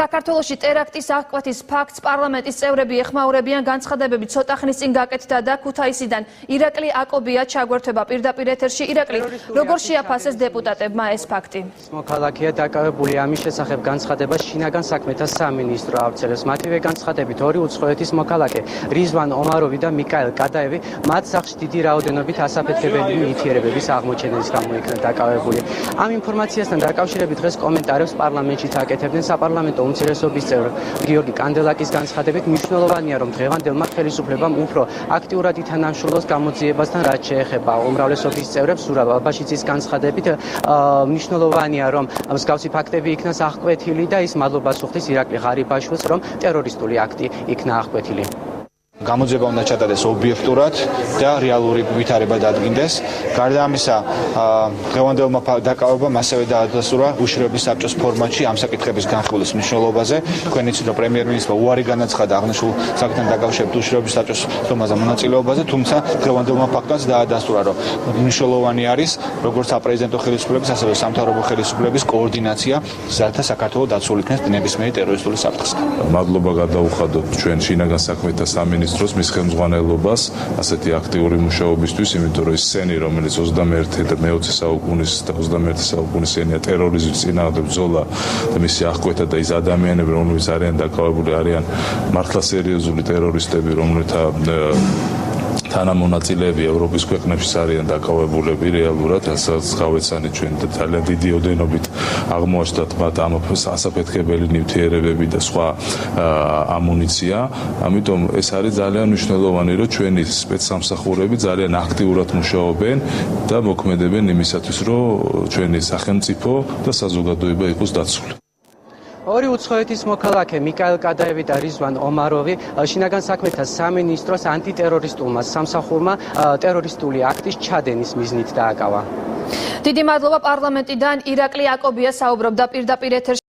საქართველოში ტერაქტის აღკვეთის ფაქტს პარლამენტის წევრები ეხმაურებიან. განცხადებები ცოტა ხნის წინ გაკეთდა და ქუთაისიდან ირაკლი აკობია ჩაგვერთვება პირდაპირ ეთერში. ირაკლი, როგორ შეაფასეს დეპუტატებმა ეს ფაქტი? მოქალაქეა დაკავებული ამის შესახებ განცხადებას შინაგან საქმეთა სამინისტრო ავრცელებს. მათივე განცხადებით ორი უცხოეთის მოქალაქე რიзвან ომაროვი და მიკაელ კადაევი მათ სახლში დიდი რაოდენობით ასაფეთქებელი ნივთიერებების აღმოჩენის გამო იქნა დაკავებული. ამ ინფორმაციასთან დაკავშირებით დღეს კომენტარებს პარლამენტშიც აკეთებდნენ საპარლამენტო უმცირესობის წევრი გიორგი კანდელაკის განცხადებით მნიშვნელოვანია, რომ დღევანდელმა ხელისუფლებამ უფრო აქტიურად ითანამშრომლოს გამოძიებასთან, რაც შეეხება უმრავლესობის წევრებს. ზურაბ აბაშიძის განცხადებით მნიშვნელოვანია, რომ მსგავსი ფაქტები იქნას აღკვეთილი და ის მადლობას უხდის ირაკლი ღარიბაშვილს, რომ ტერორისტული აქტი იქნა აღკვეთილი. გამოძიება უნდა ჩატარდეს ობიექტურად და რეალური ვითარება დადგინდეს. გარდა ამისა, დღევანდელმა დაკავებამ ასევე დაადასტურა უშიშროების საბჭოს ფორმატში ამ საკითხების განხილვის მნიშვნელობაზე. თქვენ იცით, რომ პრემიერ-მინისტრმა უარი განაცხადა აღნიშნულ საკითხთან დაკავშირებით უშიშროების საბჭოს სხდომაზე მონაწილეობაზე, თუმცა დღევანდელმა ფაქტმაც დაადასტურა, რომ მნიშვნელოვანი არის როგორც საპრეზიდენტო ხელისუფლების, ასევე სამთავრობო ხელისუფლების კოორდინაცია, რათა საქართველო დაცულ იქნეს ნებისმიერი ტერორისტული საფრთხისგან. მადლობა გადაუხადოთ ჩვენ შინაგან საქმეთა სამინისტროს მის ხელმძღვანელობას ასეთი აქტიური მუშაობისთვის, იმიტომ რომ ის სცენი, რომელიც 21 და მე-20 საუკუნის და 21 საუკუნის სცენია ტერორიზმის წინააღმდეგ ბრძოლა და მისი აღკვეთა და ის ადამიანები, რომლებიც არიან დაკავებული, არიან მართლა სერიოზული ტერორისტები, რომელთა თანამონაწილეები ევროპის ქვეყნებში არიან დაკავებულები რეალურად, რასაც გავეცანი ჩვენ და ძალიან დიდი ოდენობით აღმოაჩნდათ მათ ამ ასაფეთქებელი ნივთიერებები და სხვა ამუნიცია. ამიტომ ეს არის ძალიან მნიშვნელოვანი, რომ ჩვენი სპეცსამსახურები ძალიან აქტიურად მუშაობენ და მოქმედებენ იმისათვის, რომ ჩვენი სახელმწიფო და საზოგადოება იყოს დაცული. ორი უცხოეთის მოქალაქე მიკაელ კადაევი და რიзвან ომაროვი შინაგან საქმეთა სამინისტროს ანტიტერორისტულმა სამსახურმა ტერორისტული აქტის ჩადენის მიზნით დააკავა. დიდი მადლობა. პარლამენტიდან ირაკლი აკობია საუბრობდა პირდაპირ ეთერში.